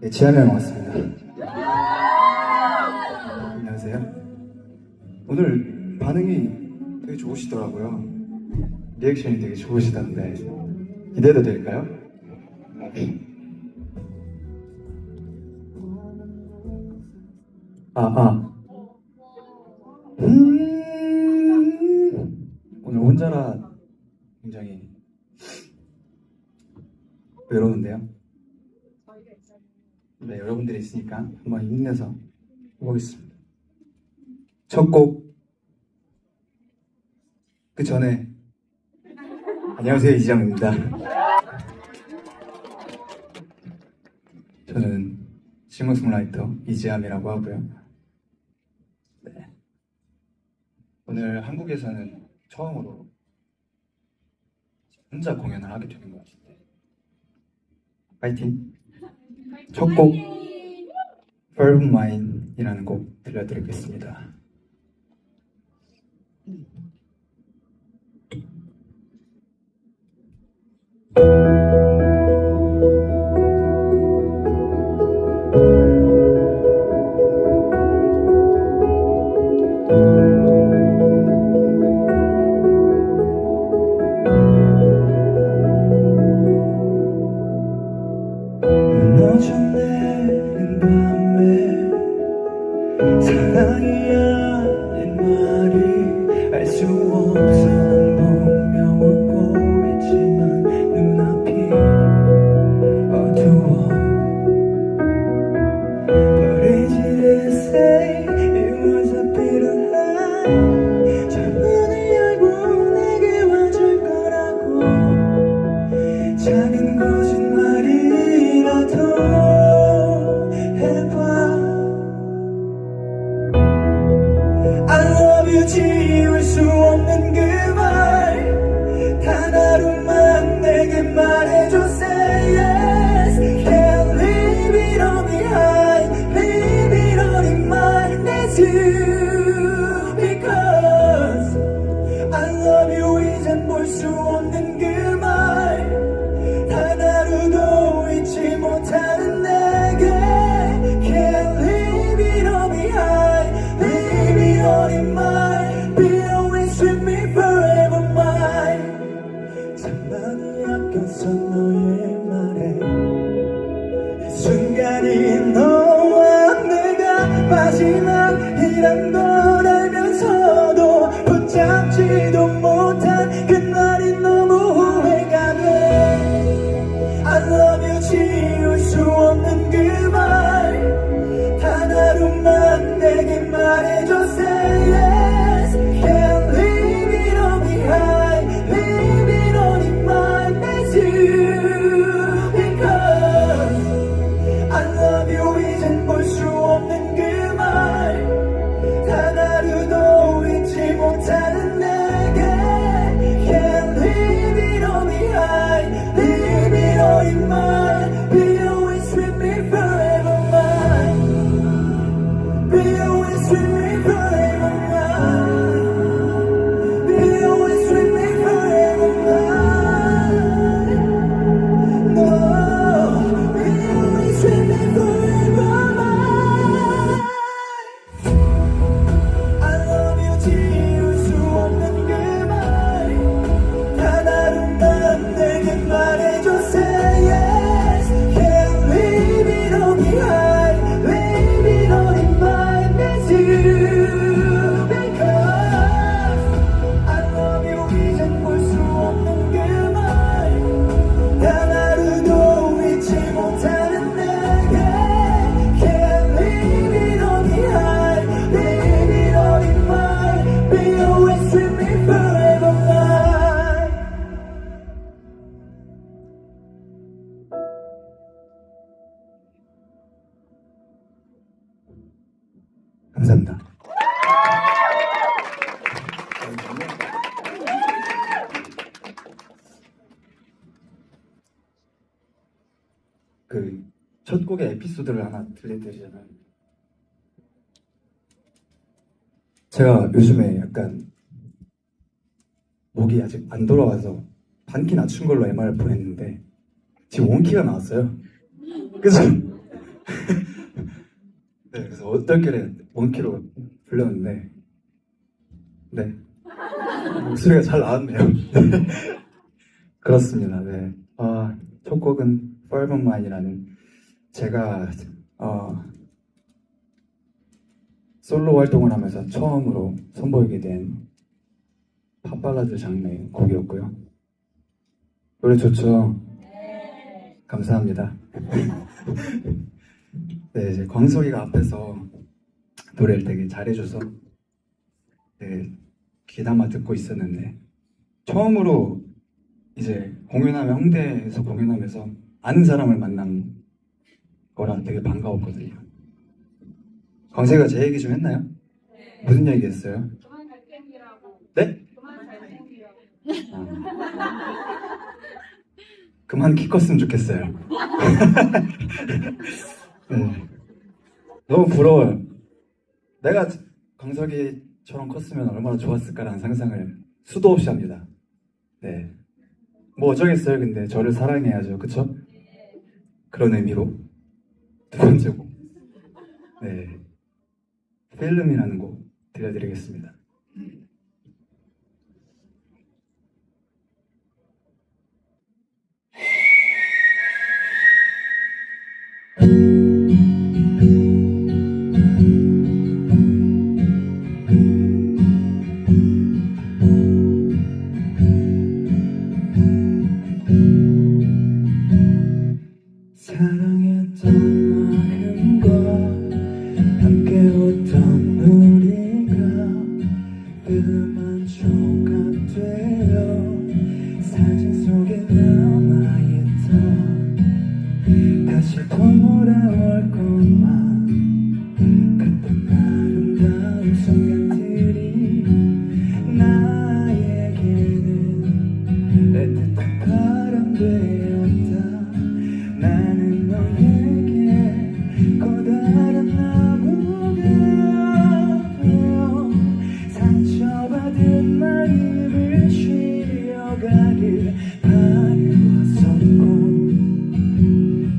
네, 지한이 형 왔습니다. 안녕하세요. 오늘 반응이 되게 좋으시더라고요. 리액션이 되게 좋으시던데 기대도 될까요? 오늘 혼자라 굉장히 외로운데요. 네, 여러분들이 있으니까 한번 힘내서 해보겠습니다. 첫 곡, 그 전에 안녕하세요, 이지영입니다. 저는 싱어송라이터 이지암이라고 하고요. 네. 오늘 한국에서는 처음으로 혼자 공연을 하게 되는 것 같은데 파이팅! 첫 곡 Firm Mine이라는 곡 들려드리겠습니다. 무너져 내린 밤에 사랑이 아닌 말이 알 수 없어. 난 분명 웃고 있지만 눈앞이 어두워. But easy to say it was a bitter lie. 창문을 열고 내게 와줄 거라고. 작은 거짓말이라도 해봐. I love you 지울 수 없는 그 말 단 하루만 내게 말해줘. Say yes. Can't leave it all behind. Leave it all in my next you. Because I love you 이젠 볼 수 없는 그 말 단 하루도 잊지 못하는 내게. Can't leave it all behind. Leave it all in mine. Be always with me forever mine. 참 많이 아꼈어 너의 말에. 이 순간이 너와 내가 마지막이란 걸 알면서도 붙잡지도 못한 그날이 너무 후회가 돼. I love you 지울 수 없는 그 말 단 하루만 내게 말해줘. Say yes. Can't leave it all behind. Leave it all in my next you. Because I love you 이젠 볼 수 없는 그 말 단 하루도 잊지 못하는 내게. Can't leave it all behind. Leave it all in mine. Be always with me forever mine. Be always with me forever mine. Be always with me forever mine. No, be always with me forever mine. I love you 지울 수 없는 그 말 단 하루만 내게 말해줘. Say yes. Can't leave it all behind. Leave it all in mine. It's you. Because I love you 이젠 볼 수 없는 그 말 단 하루도 잊지 못하는 내게. Can't leave it all behind. Leave it all in mine. Be always with me forever mine. 감사합니다. 그 첫 곡의 에피소드를 하나 들려드리자면, 제가 요즘에 약간 목이 아직 안 돌아와서 반키 낮춘 걸로 MR을 보냈는데 지금 원키가 나왔어요. 그래서 네, 그래서 어떨결에 원키로 불렀는데, 네, 목소리가 잘 나왔네요. 그렇습니다. 네, 첫 곡은 Forever Mine이라는 제가 솔로 활동을 하면서 처음으로 선보이게 된 팝발라드 장르의 곡이었고요. 노래 좋죠? 감사합니다. 네, 이제 광석이가 앞에서 노래를 되게 잘해줘서 귀담아 듣고 있었는데 처음으로 이제 공연하면 홍대에서 공연하면서 아는 사람을 만난 거라 되게 반가웠거든요. 광석이가 제 얘기 좀 했나요? 무슨 얘기 했어요? 그만 잘생기라고. 네? 그만 잘생기라고. 그만 키 컸으면 좋겠어요. 네. 너무 부러워요. 내가 광석이처럼 컸으면 얼마나 좋았을까라는 상상을 수도 없이 합니다. 네. 뭐 어쩌겠어요. 근데 저를 사랑해야죠. 그쵸? 그런 의미로 두 번째 곡. 네. 필름이라는 곡 들려드리겠습니다. 사랑했던 마음과 함께 웃던 우리가 필름 조각 되어 사진 속에 남아있던 다시 돌아올 것만 같은 아름다운 순간들이 나에게는 애틋한 바람 되었다. 나는 너에게 커다란 나무가 되어 상처받은 마음을 쉬어가길 바래왔었고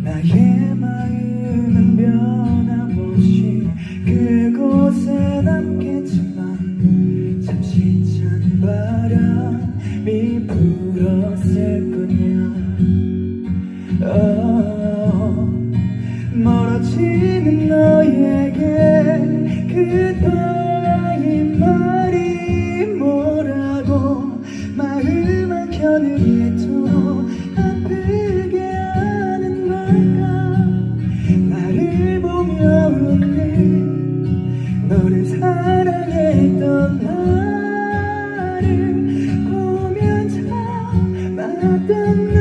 나의 마음은 변함없이 그곳에 남겠지만 잠시 찬 바람이 불었을 뿐이야. 멀어지는 너에게 그다의 말이 뭐라고 마음 한켠을 해도 아프게 하는 걸까. 나를 보며 웃는 너를 사랑했던 나를 보면 참았던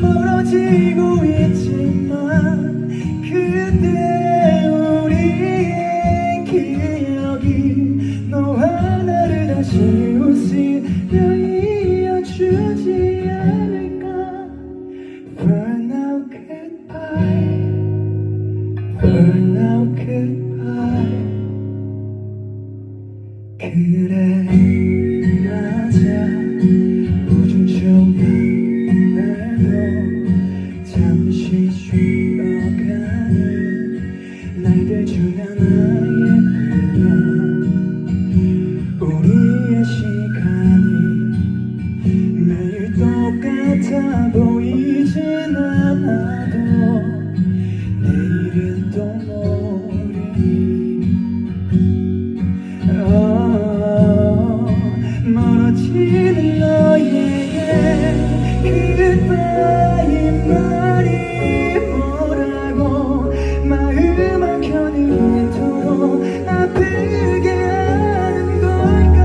멀어지고 있지만 그때 우리의 기억이 너와 나를 다시 웃으려 이어주지 않을까. For now goodbye, for now goodbye. 그래 맞아 우중 조각 잠시 쉬어가는 날들 중 하나였구나. 우리의 시간이 매일 똑같아 보이진 않아도 내일은 또 모르니 멀어지는 너에게 그다의 말이 뭐라고 마음 한켠을 해도 아프게 하는 걸까.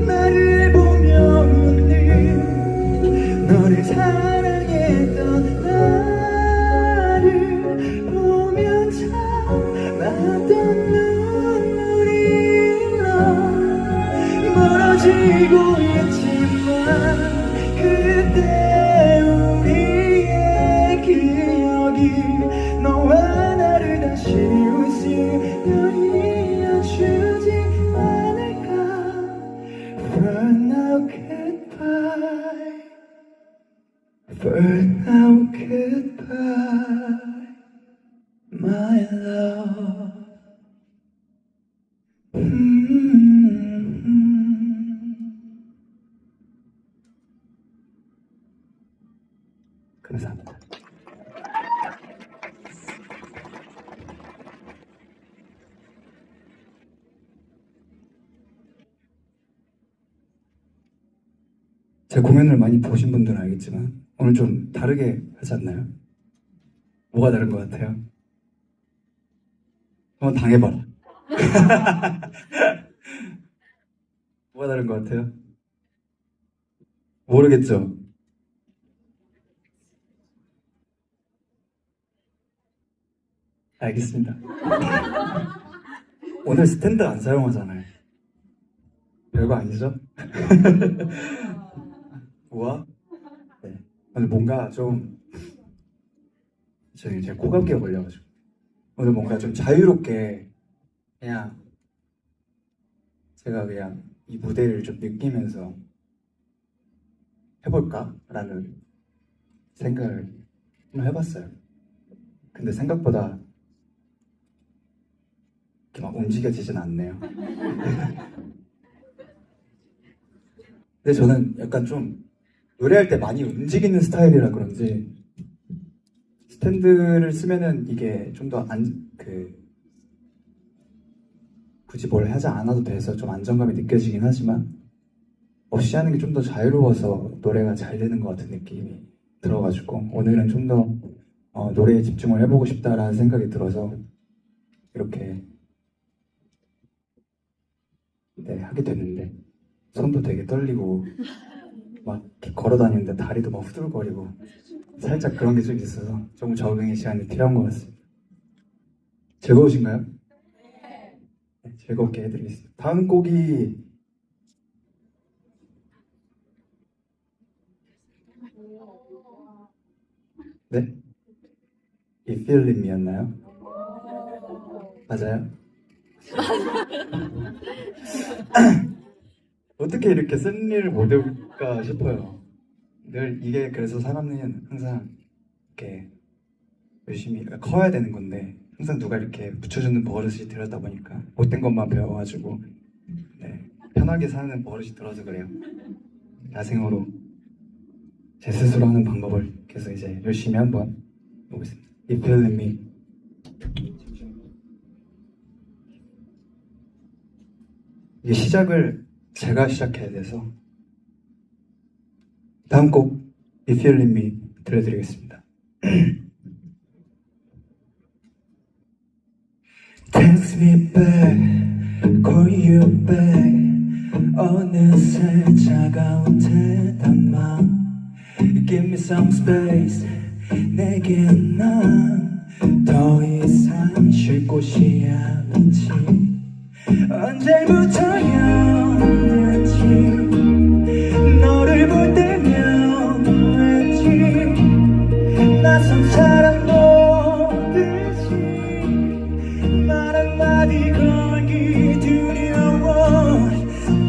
나를 보며 웃는 너를 사랑했던 나를 보면 참았던 눈물이 흘러 멀어지고 있지만 그때 우리의 기억이 너와 나를 다시 웃으려 이어주지 않을까. For now goodbye, For now, goodbye, my love. 감사합니다. 제 공연을 많이 보신 분들은 알겠지만 오늘 좀 다르게 하지 않나요? 뭐가 다른 것 같아요? 한번 당해봐라. 뭐가 다른 것 같아요? 모르겠죠? 알겠습니다. 오늘 스탠드 안 사용하잖아요. 별거 아니죠? 우와? 네. 오늘 뭔가 좀 제가 코감기가 걸려가지고 오늘 뭔가 좀 자유롭게 그냥 제가 그냥 이 무대를 좀 느끼면서 해볼까라는 생각을 한번 해봤어요. 근데 생각보다 이렇게 막 움직여지진 않네요. 근데 저는 약간 좀 노래할 때 많이 움직이는 스타일이라 그런지 스탠드를 쓰면은 이게 좀 더 굳이 뭘 하지 않아도 돼서 좀 안정감이 느껴지긴 하지만 없이 하는 게 좀 더 자유로워서 노래가 잘 되는 것 같은 느낌이 들어가지고 오늘은 좀 더 노래에 집중을 해보고 싶다라는 생각이 들어서 이렇게 하게 됐는데 손도 되게 떨리고 막 이렇게 걸어다니는데 다리도 막 후들거리고 살짝 그런 게 좀 있어서 조금 적응의 시간이 필요한 것 같습니다. 즐거우신가요? 네, 즐겁게 해드리겠습니다. 다음 곡이 네? If You Leave Me였나요? 맞아요? 어떻게 이렇게 쓴 일을 못 해볼까 싶어요. 늘 이게 그래서 사람은 항상 이렇게 열심히 커야 되는 건데 항상 누가 이렇게 붙여주는 버릇이 들었다 보니까 못된 것만 배워가지고 편하게 사는 버릇이 들어서 그래요. 야생으로 제 스스로 하는 방법을 계속 이제 열심히 한번 보겠습니다. If You Let Me. 이게 시작을 제가 시작해야 돼서 다음 곡 If You Let Me 들려드리겠습니다. Text me back, call you back. 어느새 차가운 대담만 Give me some space. 내게 난 더 이상 쉴 곳이 아닌지 언제부터였는지 너를 볼 때면 왠지 낯선 사람 보듯이 말 한마디 걸기 두려워.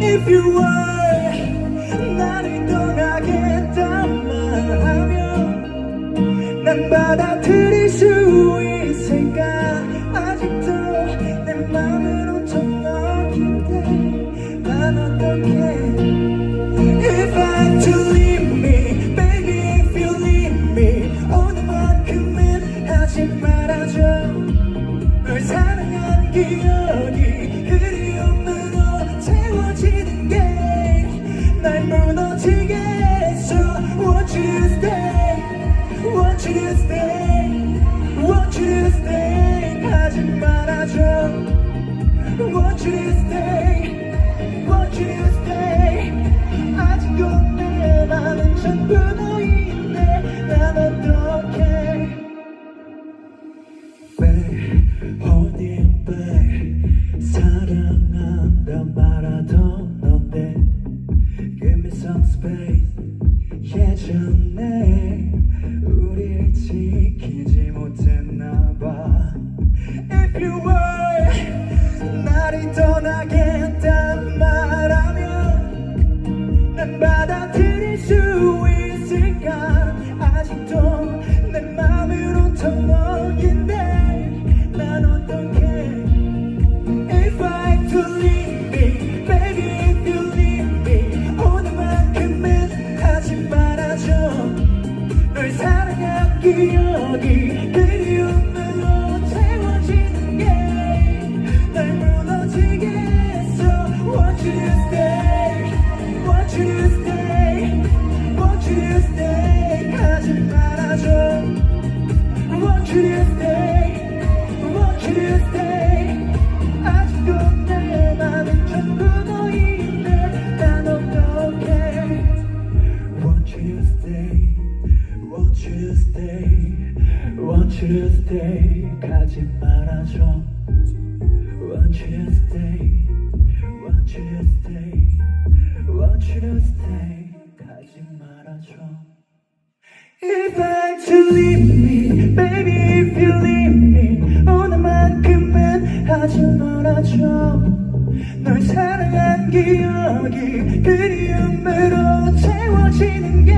If you were 나를 떠나겠단 말하면 난 받아들일 수 있을까. 아직도 내 맘은 엄청 넓은데 난 어떡해. If I had to leave me, baby if you leave me 오늘만큼은 하지 말아줘. 널 사랑한 기억이 그리움으로 채워지는 게 날 무너지게 했어. Want you to stay, want you to stay, want you to stay. 하지 말아줘. Want you to stay, want you to stay. 아직도 내 맘은 전부 너인데 난 어떡해. Babe, holding back. 사랑한다 말하던 넌데 Give me some space. 예전에 우릴 지키지 못했나봐. If you were 나를 떠나겠단 말하면 난 받아들일 수 있을까. Want you to stay 가지 말아줘 Want you to stay Want you to stay Want you to stay 가지 말아줘 If I to leave me Baby if you leave me 오늘만큼은 하지 말아줘 널 사랑한 기억이 그리움으로 채워지는 게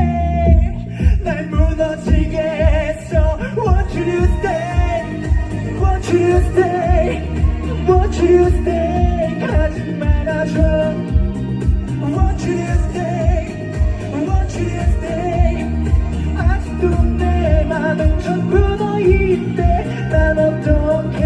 날 무너지게 했어 Want you to stay Want you to stay Want you to stay 가지 말아줘 Want you to stay Want you to stay 아직도 내 맘은 전부 너인데 난 어떡해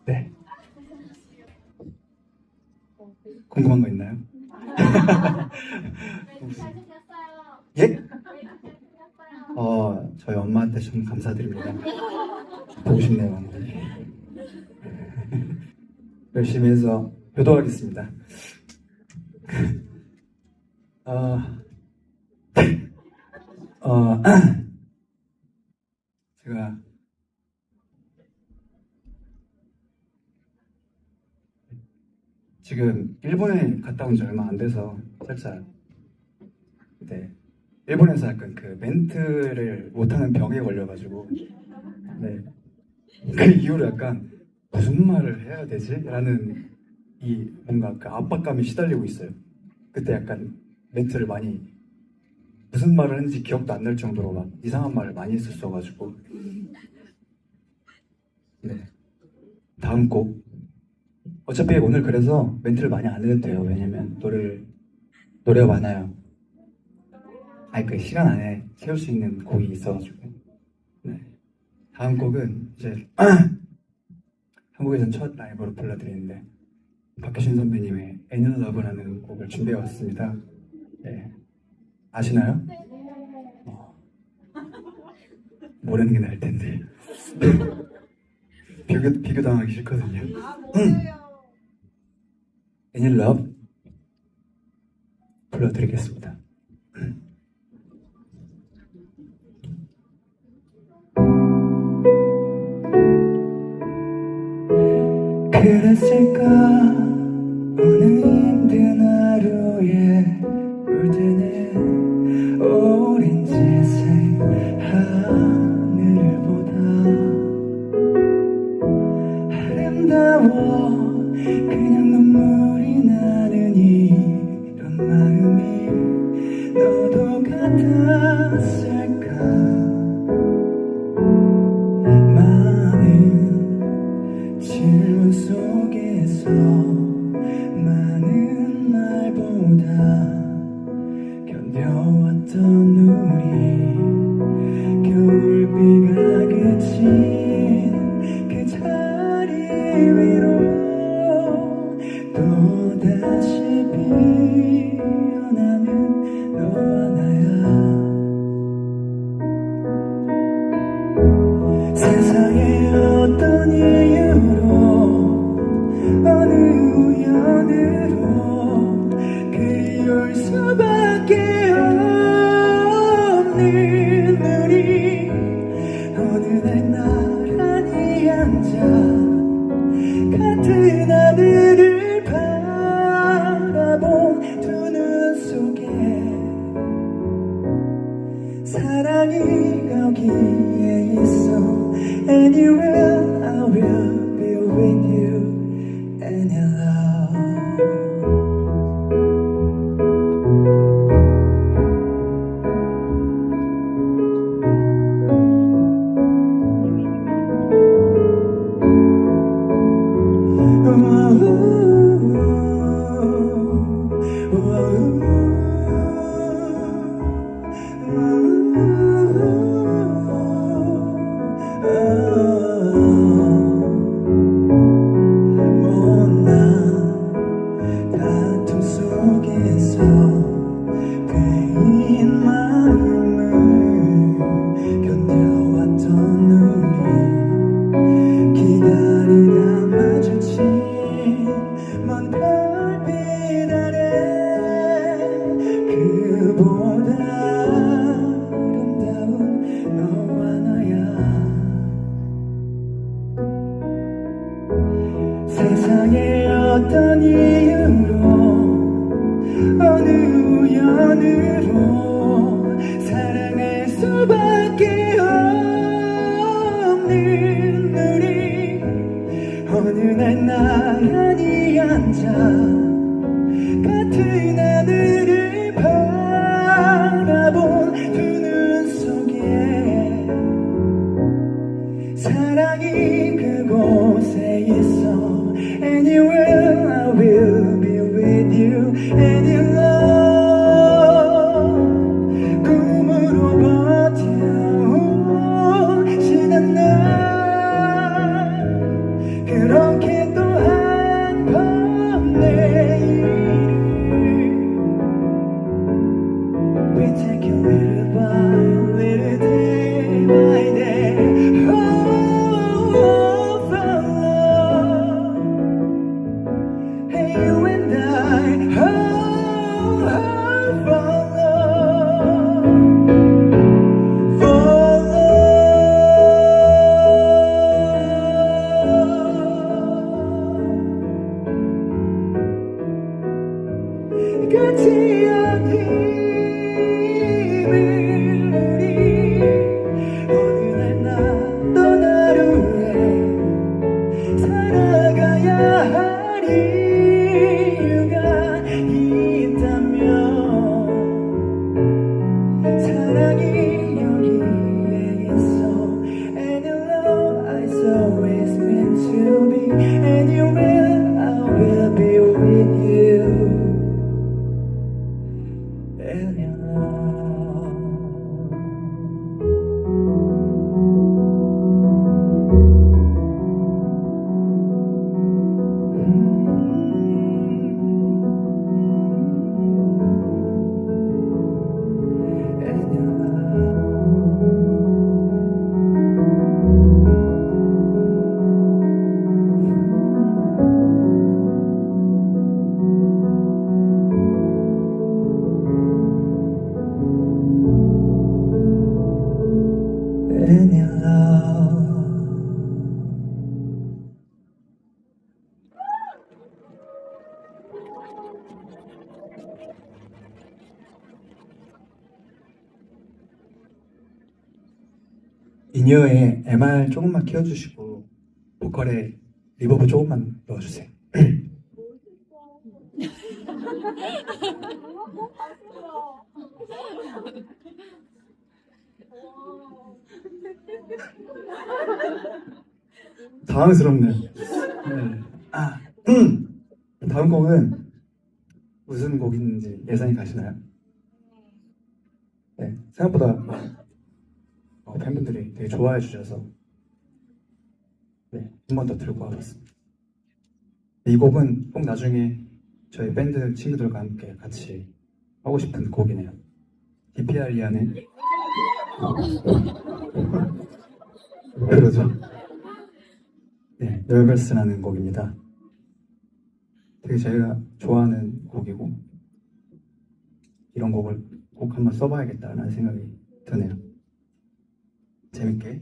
네. 궁금한 거 있나요? 잘생겼어요. 예? 잘생겼어요. 저희 엄마한테 좀 감사드립니다. 보고 싶네요. 열심히 해서 효도하겠습니다. 제가 지금 일본에 갔다 온 지 얼마 안 돼서 살짝 네 일본에서 약간 그 멘트를 못하는 병에 걸려가지고 네 그 이후로 약간 무슨 말을 해야 되지? 라는 이 뭔가 그 압박감이 시달리고 있어요. 그때 약간 멘트를 많이 무슨 말을 했는지 기억도 안 날 정도로 막 이상한 말을 많이 했었어가지고 네 다음 곡 어차피 오늘 그래서 멘트를 많이 안 해도 돼요. 왜냐면 노래가 많아요. 아니 그 시간 안에 채울 수 있는 곡이 있어가지고 네 다음 곡은 이제 한국에선 첫 라이브로 불러드리는데 박효신 선배님의 Any Love라는 곡을 준비해왔습니다. 네 아시나요? 모르는 게 나을 텐데 비교당하기 싫거든요. Any Love 불러드리겠습니다. 그랬을까 오늘 힘든 하루에 물드는 오렌지색 하늘을 보다 아름다워 그냥 눈물이 나는 이런 마음이 너도 같았을까 많은 질문 속에서 많은 말보다 견뎌왔던 우리 겨울비가 그친 그 자리 위로 또다시 피어나는 너와 나야 세상에 어떤 이유로 어느 우연으로 그리울 수밖에 없는 우리 어느 날 나란히 앉아 같은 하늘을 바라본 두 눈 속에 사랑이 거기에 있어 Anywhere I will be with you Any love 다툼 속에서 베인 마음을 견뎌왔던 세상에 어떤 이유로 어느 우연으로 사랑할 수밖에 없는 우리 어느 날 나란히 앉아 같은 하늘을 바라본 두 눈 속에 사랑이 그곳에 있어 Anywhere I will be with you Any love 꿈으로 버텨온 지난 날 그렇게 또 한 번 내일을 We take it little by little day by day Oh, for love Hey, you and I Oh, for love For love 끝이 아닌 어느 날 나 떠날 후에 살아가야 할 이유가 있다면 사랑이 여기에 있어 And your love is always meant to be Anywhere I will be with you And your love And your love And your love 인이어에 MR 조금만 키워주시고 보컬에 리버브 조금만 넣어주세요. 당황스럽네요. 네. 다음 곡은 무슨 곡인지 예상이 가시나요? 네, 생각보다 팬분들이 되게 좋아해 주셔서 네, 한 번 더 들고 와봤습니다. 이 곡은 꼭 나중에 저희 밴드 친구들과 함께 같이 하고 싶은 곡이네요. 디피아리안의 왜 그러죠? 네, Nervous라는 곡입니다. 되게 제가 좋아하는 곡이고 이런 곡을 꼭 한번 써봐야겠다라는 생각이 드네요. 재밌게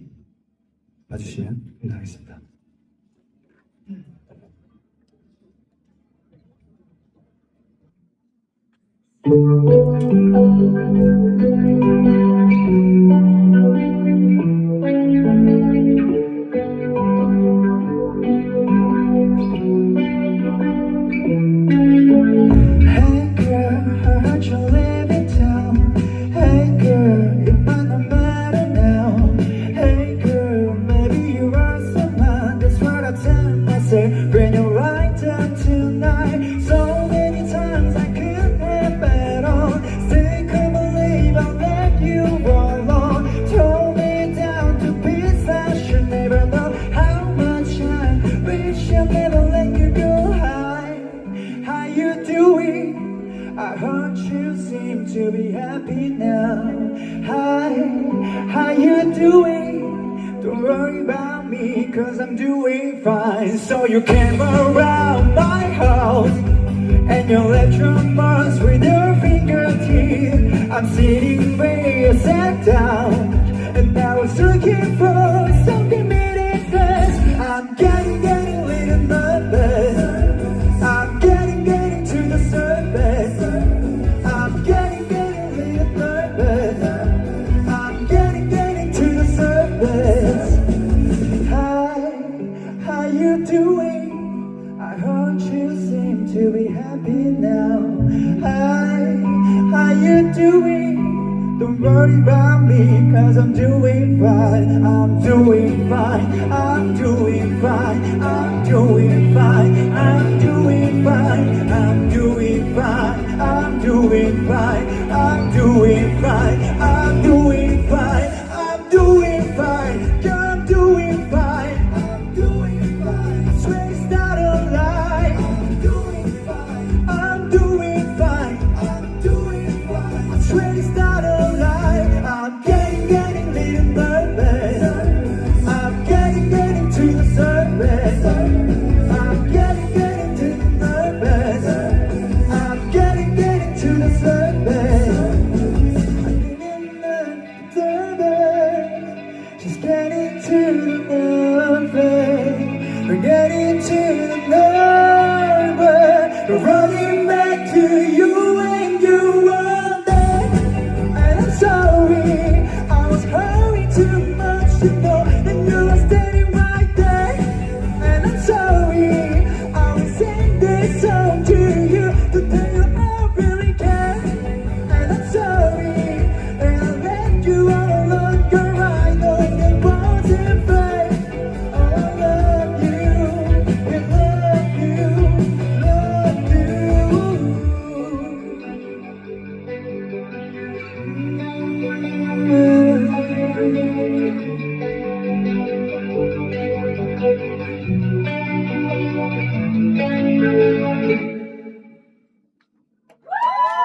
봐주시면 감사하겠습니다. Hey girl, I heard you live in town. Hey girl, it might not matter now. Hey girl, maybe you are someone. That's what I tell myself when you lie down tonight. So many times I could have bet on. Still can't believe I let you alone. Tore me down to pieces. I should never know how much I wish I never let you go. How you doing? I heard you seem to be happy now. Hi, how you doing? Don't worry about me, cause I'm doing fine. So you came around my house and you left your marks with your fingertips. I'm sitting where you sat down, and I was looking for something meaningless. I'm getting a little nervous. Don't you seem to be happy now? Hi, how you doing? Don't worry about me, cause I'm doing fine. I'm doing fine. I'm doing fine. I'm doing fine. I'm doing fine. I'm doing fine. I'm doing fine. I'm doing fine. I'm doing fine. I'm doing fine. Yeah, I'm doing fine. I'm doing fine. Swear it's not a lie. I'm doing fine. I'm doing fine. I'm doing fine. Swear it's not a lie. I'm getting a little nervous. I'm getting to the surface. I'm getting to the nervous. I'm getting to the surface. I'm getting nervous. Just getting to the nervous. We're getting to the nervous. We're running back to you when you were there. And I'm sorry, I was hurrying too much to know that you were standing right there. And I'm sorry, I will sing this song to you to tell you I really care. And I'm sorry that I left you all alone, girl. I know that wasn't fair. Oh, I love you, and love you, love you.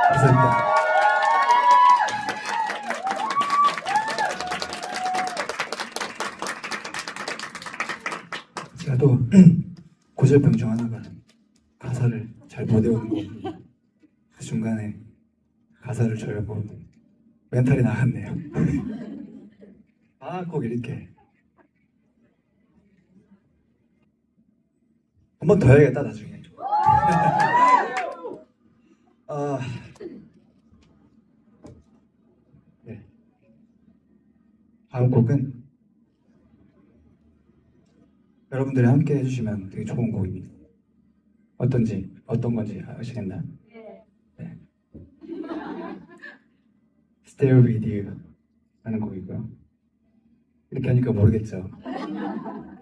감사합니다. 제가 또 고질병 중 하나가 가사를 잘 못 외우는 거. 그 중간에 가사를 절고 멘탈이 나갔네요. 아, 꼭 이렇게 한 번 더 해야겠다 나중에. 아, 네. 다음 곡은 여러분들이 함께 해주시면 되게 좋은 곡입니다. 어떤 건지 아시겠나요? 네. Stay with you 라는 곡이고요. 이렇게 하니까 모르겠죠?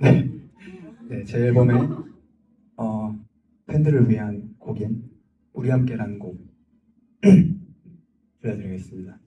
네. 네, 제 앨범에 팬들을 위한 곡인 우리 함께라는 곡 들려드리겠습니다.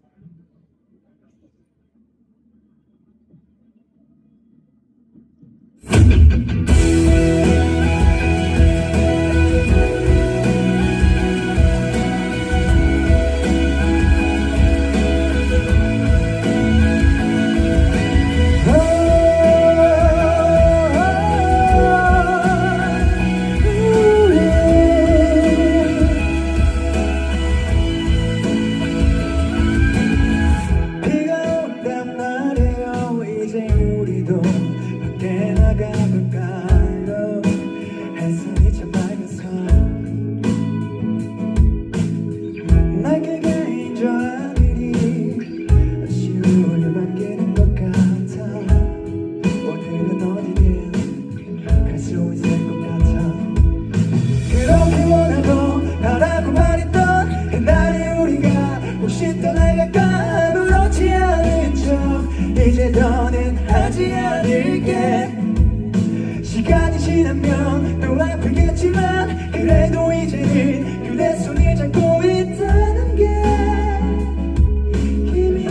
비가 온단 말이에요. 이제 우리도 밖에 나가볼까요? 햇살이 참 밝아서 날 그게 줄 아니니 아쉬움을 맡기는 것 같아. 오늘은 어디든 갈 수 있을 것 같아. 그렇게 원하고 바라고 말했던 그날의 우리가 혹시 떠나갈까 부럽지 않은 척 이제 더는 하지 않을게. 시간이 지나면 또 아프겠지만 그래도 이제는 그대 손을 잡고 있다는 게 힘이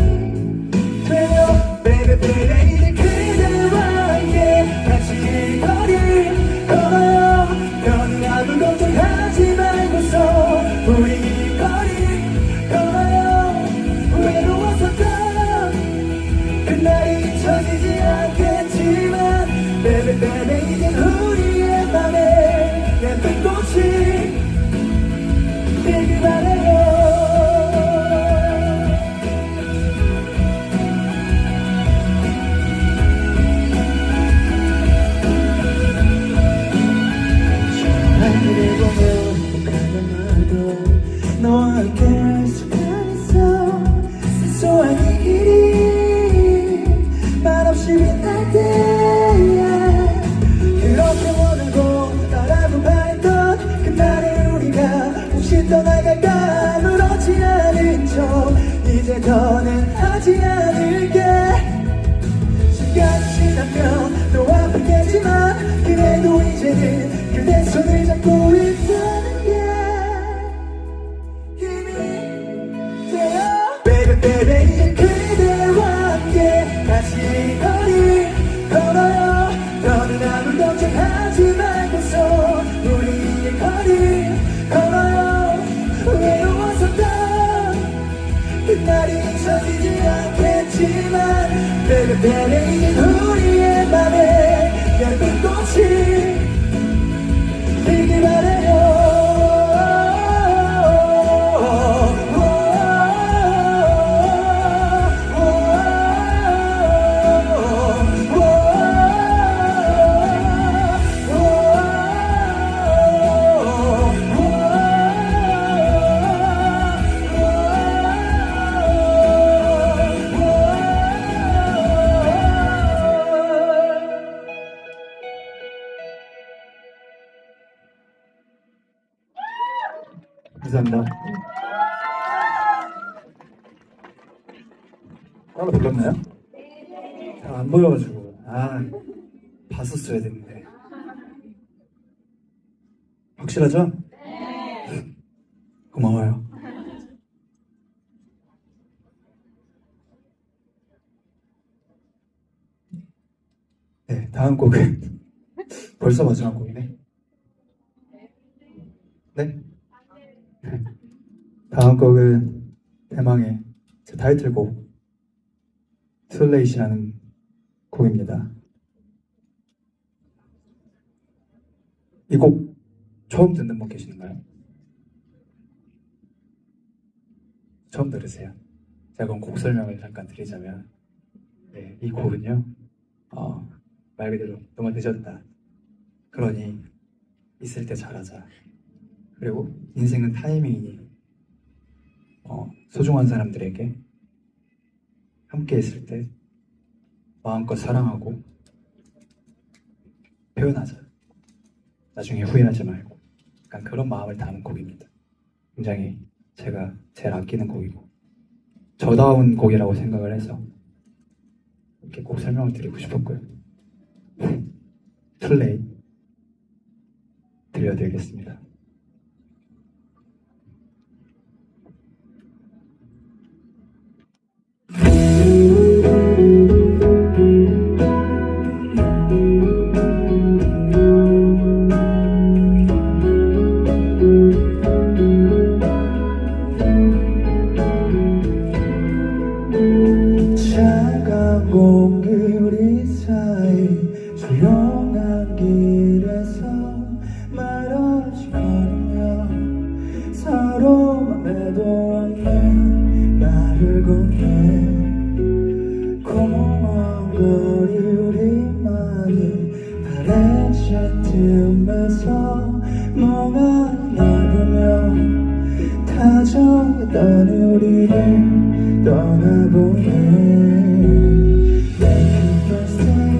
돼요. Baby baby 이제 그대와 함께 같이 이 거리를 걸어요. 너는 아무 걱정하지 말고서 우리 이 거리 걸어요. 외로웠었던 그날이 잊혀지지 않겠지만 Baby baby 이젠 우리의 맘에 예쁜 꽃이 피길 바래요. 하늘을 보며 가는 말도 너와 함께 할 수가 있어. 사소한 일이 말없이 빛날 때 그렇게 원하고 따라고 바랬던 떠나갈까 아무렇지 않은 척 이제 더는 하지 않을게 시간이 지나면 또 아프겠지만 그래도 이제는 그대 손을 잡고 있다는 게 힘이 돼요 Baby baby 이제 그대와 함께 다시 거리 걸어요 더는 아무 걱정하지 말고서 우리의 거리 걸어요 외로웠었던 그날이 잊혀지지 않겠지만 Baby baby 이제 우리의 맘에 예쁜 꽃이 피길 바래요 감사합니다. 따로 불렀나요? 잘 안 보여가지고 봤었어야 됐는데. 확실하죠? 네. 고마워요. 네, 다음 곡은 벌써 마지막 곡이네. 네? 다음 곡은 대망의 제 타이틀곡 Too 곡입니다. 이 곡 처음 듣는 분 계시는가요? 처음 들으세요? 제가 그럼 곡 설명을 잠깐 드리자면 이 곡은요 말 그대로 너무 늦었다 그러니 있을 때 잘하자 그리고 인생은 타이밍이니 소중한 사람들에게 함께 있을 때 마음껏 사랑하고 표현하자 나중에 후회하지 말고 약간 그런 마음을 담은 곡입니다. 굉장히 제가 제일 아끼는 곡이고 저다운 곡이라고 생각을 해서 이렇게 꼭 설명을 드리고 싶었고요. 플레이 들려드리겠습니다. 차가운 공기 우리 사이 조용한 길에서 말없이 걸으며 서로 맘에도 없는 말을 건네 공원 거리 우리만이 바래진 틈에서 멍하니 날 보며 다정했던 우리를 떠나보네 Make it stay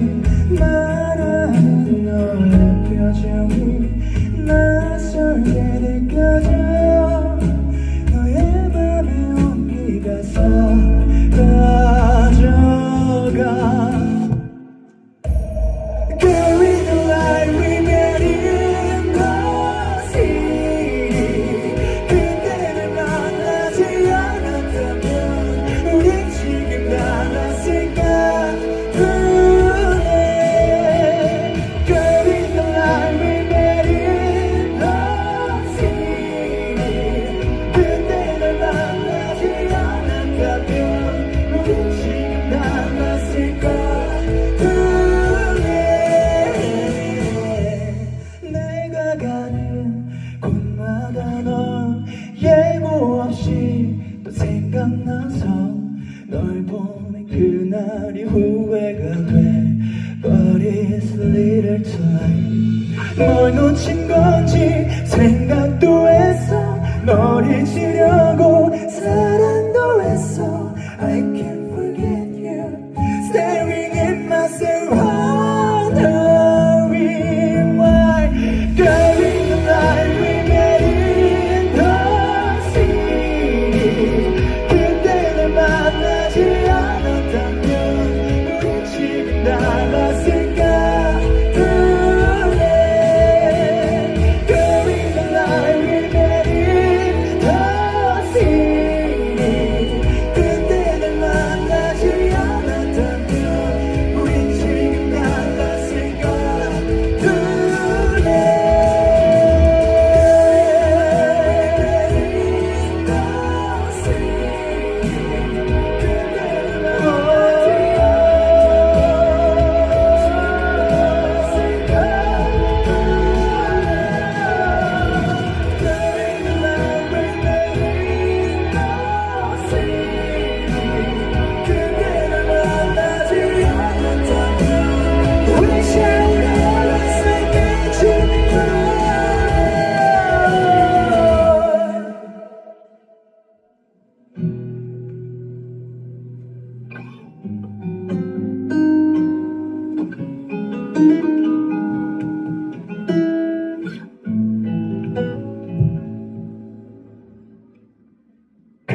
말하는 너의 표정이 낯설게 느껴져 너의 맘에 온기가 사라져가 Girl in the light we met in the sea 그때를 만나지 않았다면 우린 지금 달랐을까 그래 Girl in the light we met in the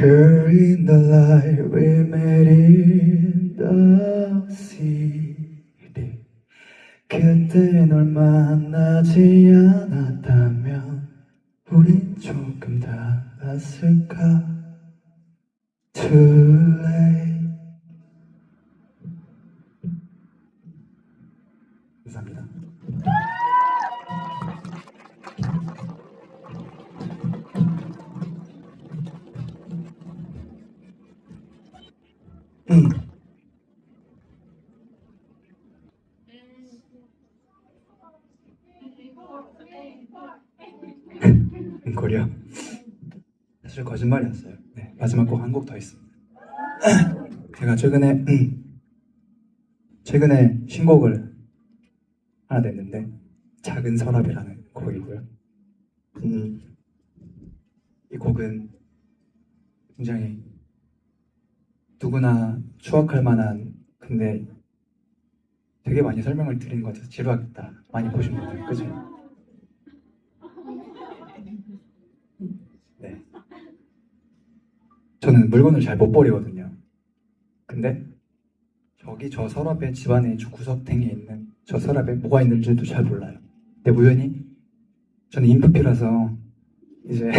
Here in the light we met in the city. 그때 널 만나지 않았다면 우린 조금 달랐을까. Too late. 감사합니다. 앵콜이요? 사실 거짓말이었어요. 네, 마지막 곡 한 곡 더 있습니다. 제가 최근에 신곡을 하나 냈는데 작은 서랍이라는 곡이고요. 이 곡은 굉장히 누구나 추억할 만한, 근데 되게 많이 설명을 드린 것 같아서 지루하겠다. 많이 보신 분들, 그죠? 네. 저는 물건을 잘 못 버리거든요. 근데 저기 저 서랍에, 집안에 저 구석탱이에 있는 저 서랍에 뭐가 있는지도 잘 몰라요. 근데 우연히 저는 인프피라서 이제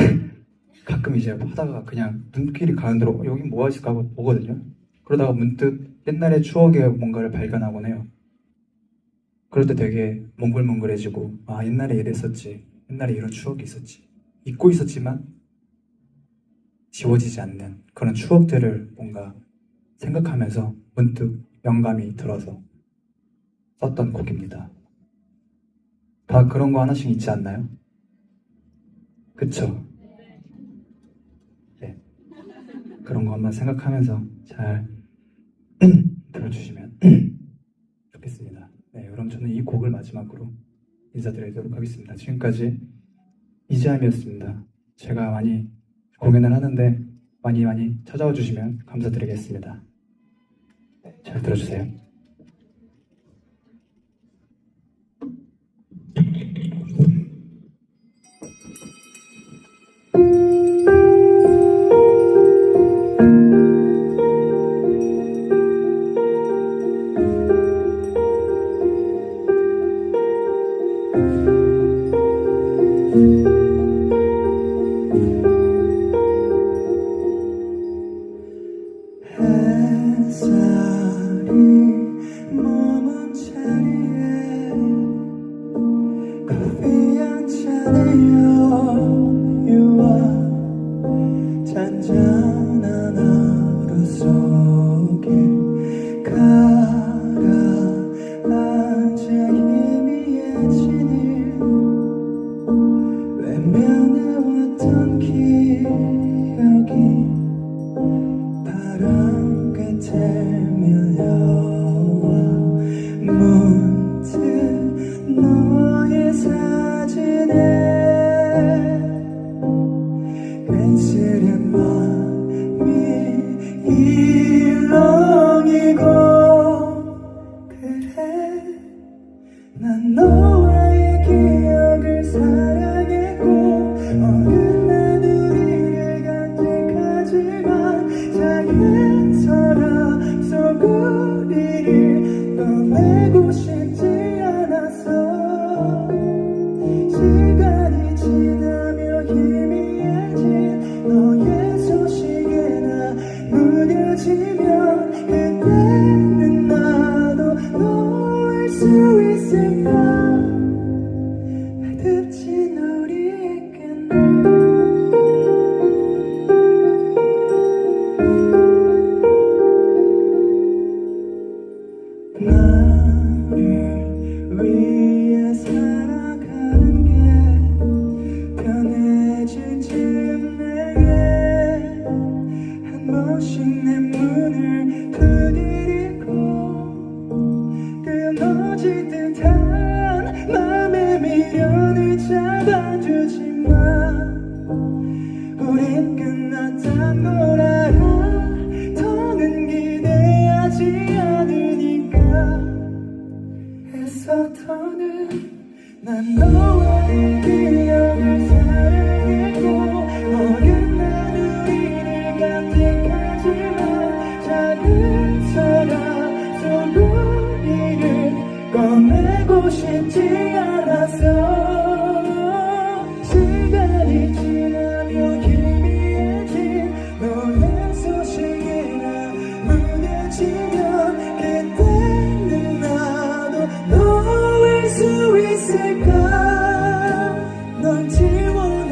가끔 이제 하다가 그냥 눈길이 가는 대로 여기 뭐가 있을까 하고 보거든요. 그러다가 문득 옛날의 추억의 뭔가를 발견하곤 해요. 그럴 때 되게 몽글몽글해지고, 아, 옛날에 이랬었지, 옛날에 이런 추억이 있었지, 잊고 있었지만 지워지지 않는 그런 추억들을 뭔가 생각하면서 문득 영감이 들어서 썼던 곡입니다. 다 그런 거 하나씩 있지 않나요? 그쵸? 네. 그런 거 한번 생각하면서 잘 들어주시면 좋겠습니다. 네, 그럼 저는 이 곡을 마지막으로 인사드리도록 하겠습니다. 지금까지 이지암이었습니다. 제가 많이 공연을 하는데 많이 찾아와 주시면 감사드리겠습니다. 네, 잘 들어주세요. 햇살이 머문 자리에 커피 한 잔에요. You are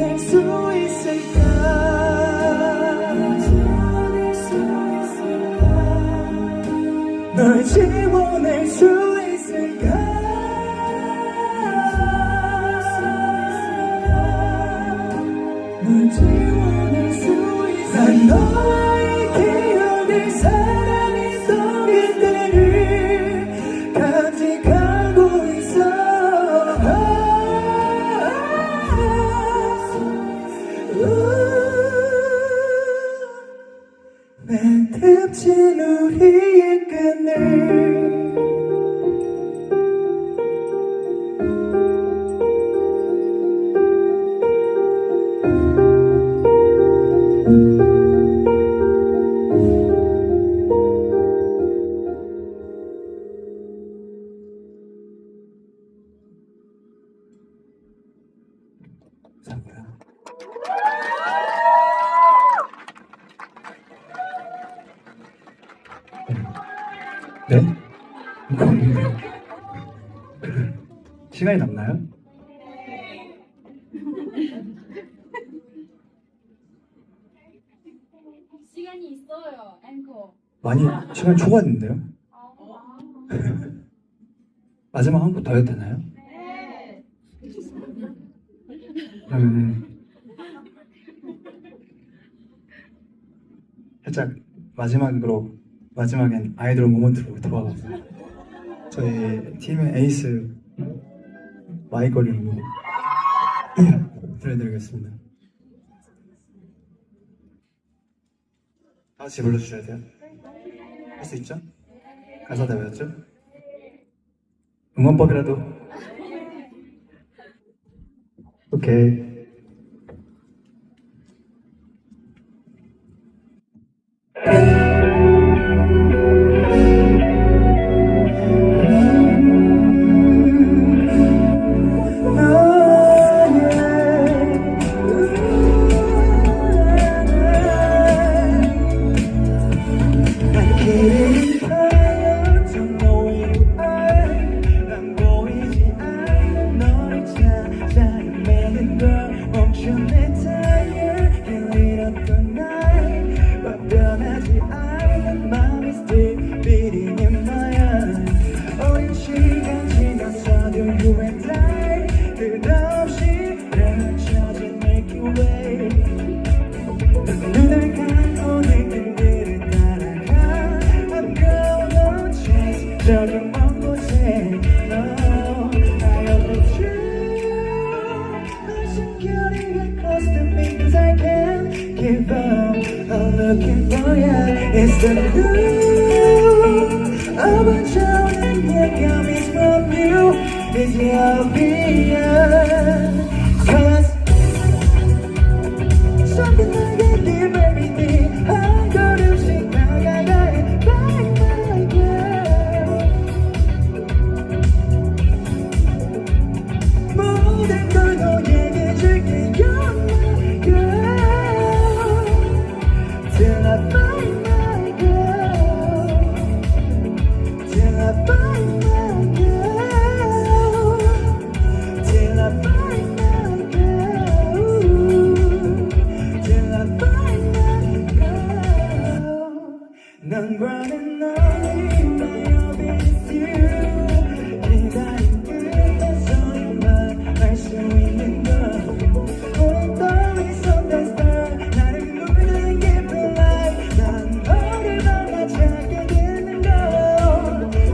지워낼 수 있을까 널 지워낼 수 있을까 널 지워낼 수 있을까 난 너의 기억을 사랑했던 그때를 간직하고 있어 매듭진 우리의 끈을 감사합니다. 네? 시간이 남나요? 시간이 있어요, 앵커. 많이 시간 초과됐는데요? 마지막 한 곡 더 해도 되나요? 네. 그러면은 살짝 마지막엔 아이돌 모먼트로 돌아가서 저희 팀의 에이스 마이걸리로 들려드리겠습니다. 다 같이 불러주셔야 돼요. 할 수 있죠? 가사 다 외웠죠? 응원법이라도. 오케이. 눈을 감고 내 길들을 따라가 I'm gonna chase 저기 먼 곳에 너 I love you I'm getting close to me cause I can't give up I'm looking for you It's the blue 어반져오는 내 coming from you It's your being Cause something like it, give everything 한 걸음씩 다가가해 By my girl 모든 걸 너에게 줄게 You're my girl Till I find my girl Till I find my girl Till I find my girl 넌 원한 너의 my with you 기다린 끝에서만 알 수 있는 것 오늘 더 있었던 star 나를 물들게 fly 난 너를 만나 찾게 되는 걸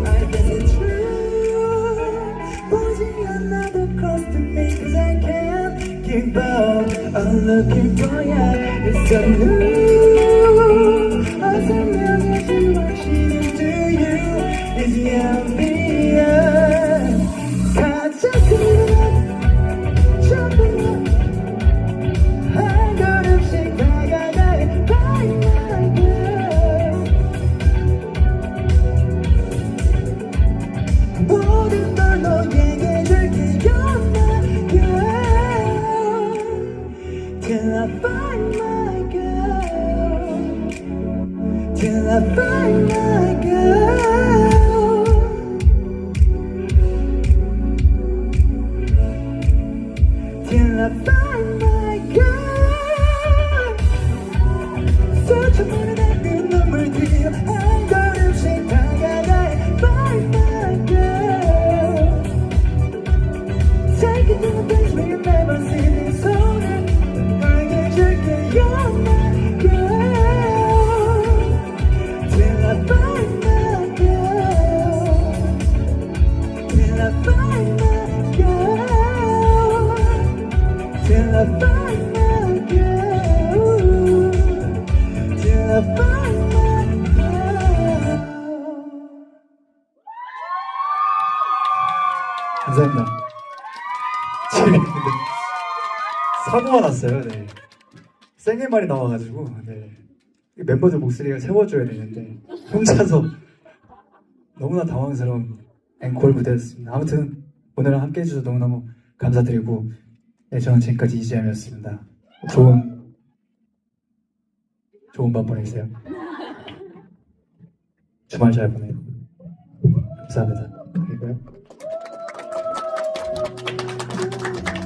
I guess it's true 보지 않아도 close to me cause I can't give up I'm looking for ya It's a new 어설명해진 what she did to you Is your being 가장 큰 전부는 한 걸음씩 다가가해 By my girl 모든 걸 너에게 줄게 You're my girl Till I find my girl Till I find my girl Till I find my 사고가 났어요. 네. 생일말이 나와가지고 네. 이 멤버들 목소리가 세워줘야 되는데 혼자서 너무나 당황스러운 앵콜 무대였습니다. 아무튼 오늘 함께 해주셔서 너무너무 감사드리고 네, 저는 지금까지 이지엠이었습니다. 좋은 밤 보내세요. 주말 잘 보내요. 감사합니다. 그리고요.